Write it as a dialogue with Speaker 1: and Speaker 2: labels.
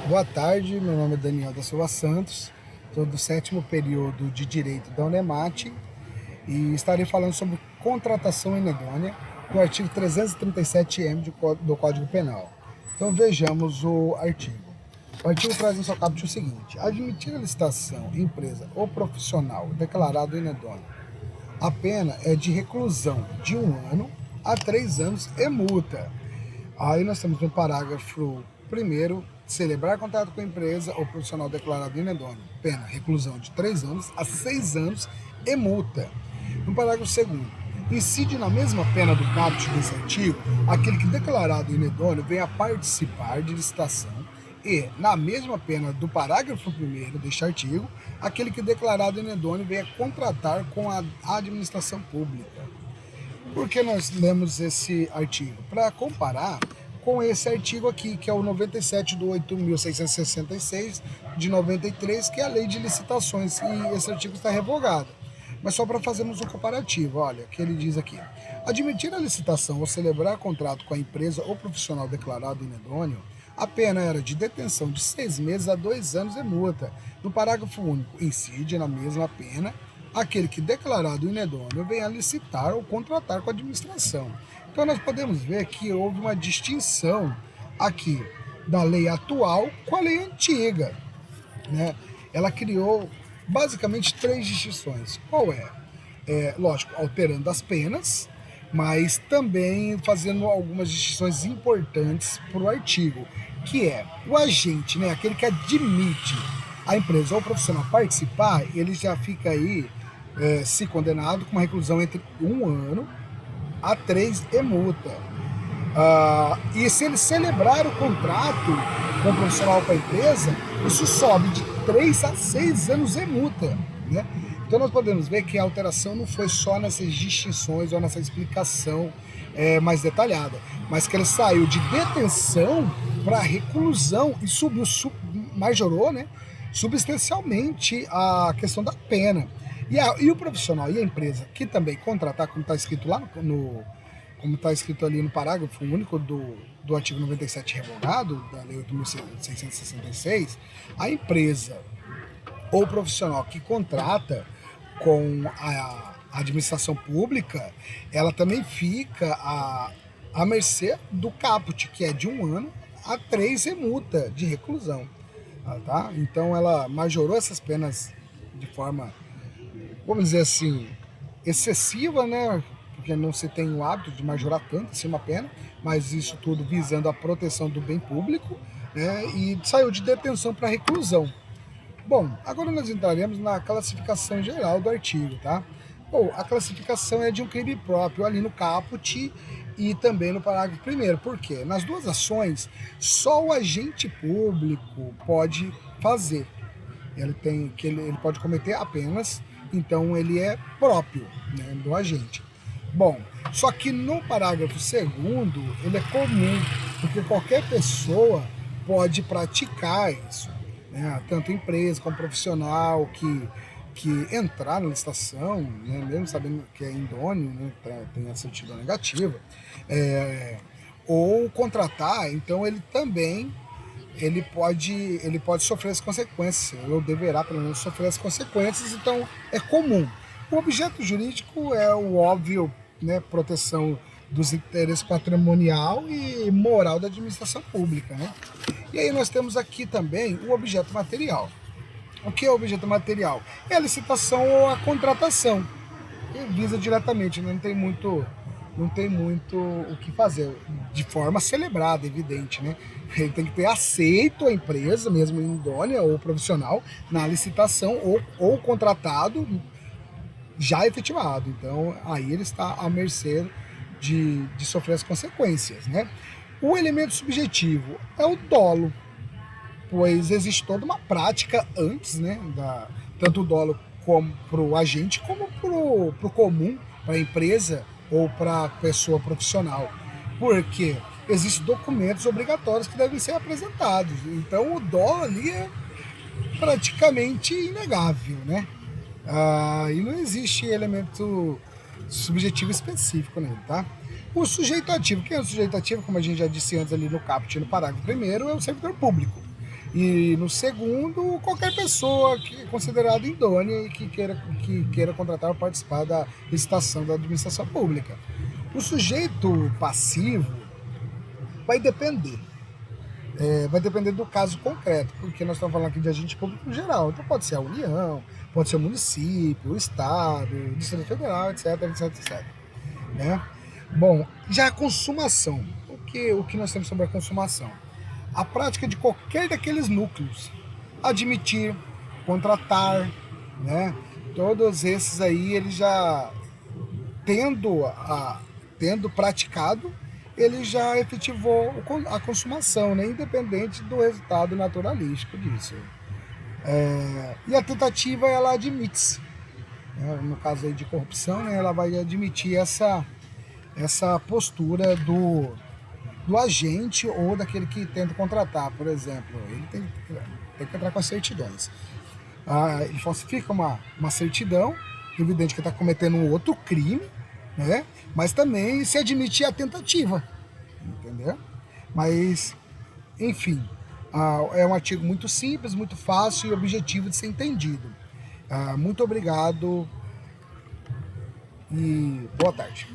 Speaker 1: Boa tarde, meu nome é Daniel da Silva Santos, sou do 7º período de Direito da Unemate e estarei falando sobre contratação inidônea do artigo 337-M do Código Penal. Então vejamos o artigo. O artigo traz no seu caput o seguinte: admitir a licitação, empresa ou profissional declarado inidôneo, a pena é de reclusão de 1 ano a 3 anos e multa. Aí nós temos no parágrafo 1º, celebrar contrato com a empresa ou profissional declarado inidôneo, pena, reclusão de 3 anos a 6 anos e multa. No parágrafo 2º, incide na mesma pena do caput desse artigo aquele que declarado inidôneo venha a participar de licitação e, na mesma pena do parágrafo 1º deste artigo, aquele que declarado inidôneo venha contratar com a administração pública. Por que nós lemos esse artigo? Para comparar com esse artigo aqui, que é o 97 do 8.666 de 93, que é a lei de licitações, e esse artigo está revogado. Mas só para fazermos um comparativo, olha, que ele diz aqui: admitir a licitação ou celebrar contrato com a empresa ou profissional declarado inidôneo, a pena era de detenção de 6 meses a 2 anos e multa. No parágrafo único, incide na mesma pena aquele que declarado inidôneo venha a licitar ou contratar com a administração. Então nós podemos ver que houve uma distinção aqui da lei atual com a lei antiga, né? Ela criou basicamente 3 distinções. Qual é? Lógico, alterando as penas, mas também fazendo algumas distinções importantes para o artigo, que é o agente, né, aquele que admite a empresa ou o profissional participar, ele já fica aí, se condenado, com uma reclusão entre 1 ano a 3 e multa. E se ele celebrar o contrato com o profissional ou com a empresa, isso sobe de 3 a 6 anos e multa, né? Então nós podemos ver que a alteração não foi só nessas distinções ou nessa explicação mais detalhada, mas que ele saiu de detenção para reclusão e majorou, né, substancialmente a questão da pena. E o profissional e a empresa que também contratar, como está escrito lá como está escrito ali no parágrafo único do artigo 97 revogado, da Lei 8.666, a empresa ou profissional que contrata com a administração pública, ela também fica à mercê do caput, que é de 1 ano a 3 e multa de reclusão. Tá? Então ela majorou essas penas de forma, vamos dizer assim, excessiva, né? Porque não se tem o hábito de majorar tanto assim uma pena, mas isso tudo visando a proteção do bem público, né? E saiu de detenção para reclusão. Bom, agora nós entraremos na classificação geral do artigo, tá? Bom, a classificação é de um crime próprio ali no caput e também no parágrafo 1º. Por quê? Nas duas ações, só o agente público pode fazer. Ele pode cometer apenas, então ele é próprio, né, do agente. Bom, só que no parágrafo 2º ele é comum, porque qualquer pessoa pode praticar isso, né? Tanto empresa como profissional que entrar na licitação, né, mesmo sabendo que é idôneo, né, tem a certidão negativa, ou contratar, então ele pode sofrer as consequências, ou deverá pelo menos sofrer as consequências, então é comum. O objeto jurídico é o óbvio, né, proteção dos interesses patrimonial e moral da administração pública, né? E aí nós temos aqui também o objeto material. O que é o objeto material? É a licitação ou a contratação, que visa diretamente, né? Não tem muito o que fazer, de forma celebrada, evidente, né? Ele tem que ter aceito a empresa, mesmo idônea ou profissional, na licitação ou contratado já efetivado. Então, aí ele está à mercê de sofrer as consequências, né? O elemento subjetivo é o dolo, pois existe toda uma prática antes, né, tanto o dolo para o agente como para o comum, para a empresa ou para a pessoa profissional. Porque existem documentos obrigatórios que devem ser apresentados. Então o dolo ali é praticamente inegável, né? E não existe elemento subjetivo específico nele, tá? O sujeito ativo, quem é o sujeito ativo, como a gente já disse antes ali no caput, no parágrafo 1º, é o servidor público. E no segundo, qualquer pessoa que é considerada idônea e que queira contratar ou participar da licitação da administração pública. O sujeito passivo vai depender. Vai depender do caso concreto, porque nós estamos falando aqui de agente público geral. Então pode ser a União, pode ser o município, o Estado, o Distrito Federal, etc, etc, etc. Né? Bom, já a consumação. O que nós temos sobre a consumação? A prática de qualquer daqueles núcleos. Admitir, contratar, né? Todos esses aí, ele já tendo praticado, ele já efetivou a consumação, né? Independente do resultado naturalístico disso. E a tentativa, ela admite-se. Né? No caso aí de corrupção, né? Ela vai admitir essa postura do agente ou daquele que tenta contratar, por exemplo. Ele tem que entrar com as certidões. Ele falsifica uma certidão, evidente que está cometendo um outro crime, né? Mas também se admite a tentativa, entendeu? Mas, enfim, é um artigo muito simples, muito fácil e objetivo de ser entendido. Muito obrigado e boa tarde.